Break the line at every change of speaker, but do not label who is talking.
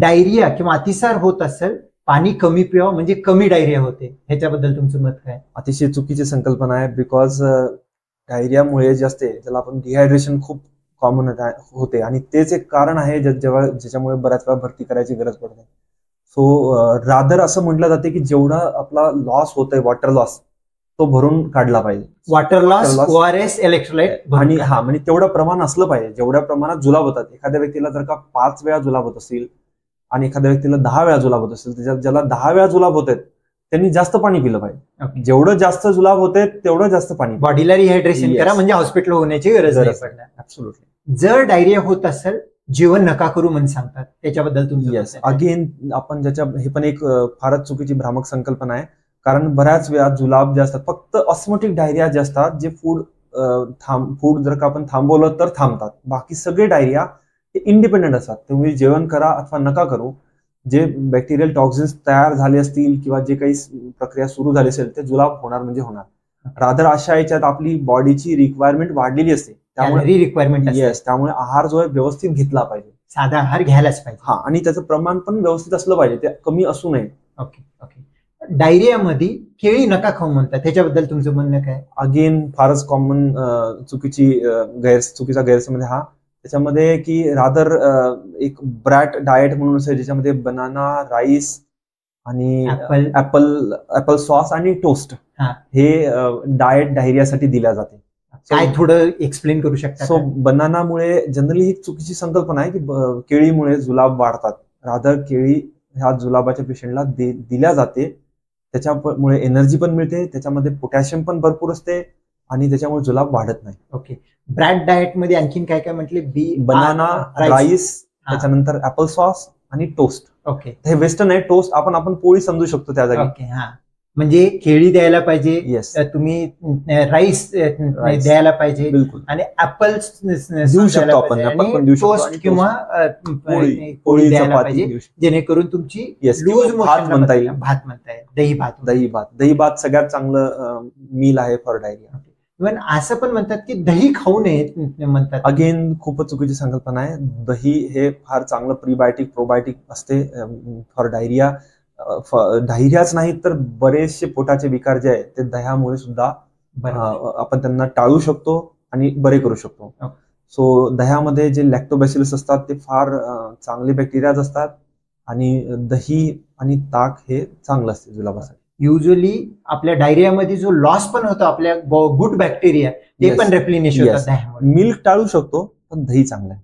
Diarrhoea किंवा अतिसार होत असेल, पाणी कमी प्यावं म्हणजे कमी डायरिया होते, ह्याच्याबद्दल तुमचं मत काय?
अतिशय चुकीची संकल्पना आहे. बिकॉज डायरियामुळे जे असते त्याला आपण डिहायड्रेशन खूप कॉमन होते आणि तेच एक कारण आहे ज्याच्यामुळे बऱ्याच वेळा भरती करायची गरज पडते. सो रादर असं म्हटलं जाते की जेवढा आपला लॉस होतोय, वॉटर लॉस, तो भरून काढला पाहिजे.
वॉटर लॉस, ORS, इलेक्ट्रोलाइट
आणि म्हणजे तेवढं प्रमाण असलं पाहिजे जेवढ्या प्रमाणात जुलाब होतात. एखाद्या व्यक्तीला जर का 5 वेळा जुलाब होत असतील आणि एखाद्या व्यक्तीला 10 वेळा जुलाब होत असेल, ज्याला 10 वेळा जुलाब होत आहेत त्यांनी जास्त पाणी पिलं पाहिजे. जेवढं जास्त जुलाब होते तेवढं जास्त पाणी.
बॉडीला रिहायड्रेशन करा म्हणजे हॉस्पिटल होण्याची गरज नाही पडणार.
ऍब्सोल्युटली.
जर डायरिया होत असेल, जेवण नका करू म्हणून सांगतात, त्याच्याबद्दल तुमचं?
येस, अगेन आपण हे पण एक फारच चुकीची भ्रामक संकल्पना आहे. कारण बऱ्याच वेळा जुलाब जे असतात फक्त ऑस्मोटिक डायरिया जे असतात, जे फूड जर का आपण थांबवलं तर थांबतात. बाकी सगळे डायरिया हे इंडिपेंडेंट असतात. तुम्ही जेवण करा अथवा नका करू, जे बॅक्टेरियल टॉक्सिन्स तयार झाले असतील किंवा जे काही प्रक्रिया सुरू झाली असेल ते जुलाब होणार म्हणजे होणार. रादर अशा याच्यात आपली बॉडीची रिक्वायरमेंट वाढलेली असते, त्यामुळे
रिक्वायरमेंट
त्यामुळे आहार जो आहे व्यवस्थित घेतला पाहिजे.
साधा आहार घ्यायलाच पाहिजे.
हा, आणि त्याचं प्रमाण पण व्यवस्थित असलं पाहिजे, ते कमी असू नये.
ओके. डायरियामध्ये केळी नका खाऊ म्हणतात, त्याच्याबद्दल तुमचं म्हणणं काय?
अगेन फारच कॉमन चुकीचा गैरसमज हा. त्याच्यामध्ये की रादर एक ब्रॅट डाएट म्हणून असेल, ज्याच्यामध्ये बनाना, राईस आणि ऍपल सॉस आणि टोस्ट हे डाएट डायरियासाठी दिल्या जाते.
काय थोडं एक्सप्लेन करू शकता?
सो बनानामुळे जनरली ही चुकीची संकल्पना आहे की केळीमुळे जुलाब वाढतात. रादर केळी ह्या जुलाबाच्या पेशंटला दिल्या जाते, त्याच्यामुळे एनर्जी पण मिळते, त्याच्यामध्ये पोटॅशियम पण भरपूर असते आणि त्याच्यामुळे जुलाब वाढत नाही.
ओके. ब्रॅड डाएट मध्ये आणखीन काय काय म्हटले?
बनाना, राईस, त्याच्यानंतर ऍपल सॉस आणि टोस्ट.
ओके.
हे वेस्टर्न आहे. टोस्ट आपण पोळी समजू शकतो त्या जागी.
ओके. म्हणजे केळी द्यायला पाहिजे.
येस.
तुम्ही राईस द्यायला पाहिजे.
बिलकुल.
आणि ऍपल
देऊ शकतो आपण,
टोस्ट किंवा पोळी द्यायला पाहिजे, जेणेकरून तुमची लूज
भात म्हणता येईल.
भात म्हणता येईल.
दही भात सगळ्यात चांगलं मील आहे फॉर डायरिया.
इव्हन असं पण म्हणतात की दही खाऊ नये म्हणतात.
अगेन खूपच चुकीची संकल्पना आहे. दही हे फार चांगलं प्रीबायोटिक प्रोबायोटिक असते फॉर डायरिया. डायरियाच नाही तर बरेचसे पोटाचे विकार जे आहेत ते दह्यामुळे सुद्धा आपण त्यांना टाळू शकतो आणि बरे करू शकतो. सो दह्यामध्ये जे लॅक्टोबॅसिलस असतात ते फार चांगले बॅक्टेरियाज असतात आणि दही आणि ताक हे चांगलं असते जुलाबासाठी.
युजली आपल्या डायरियामध्ये जो लॉस पण होतो आपल्या गुड बॅक्टेरिया, ते पण रेप्लिनिश होतात.
मिल्क टाळू शकतो पण दही चांगलं आहे.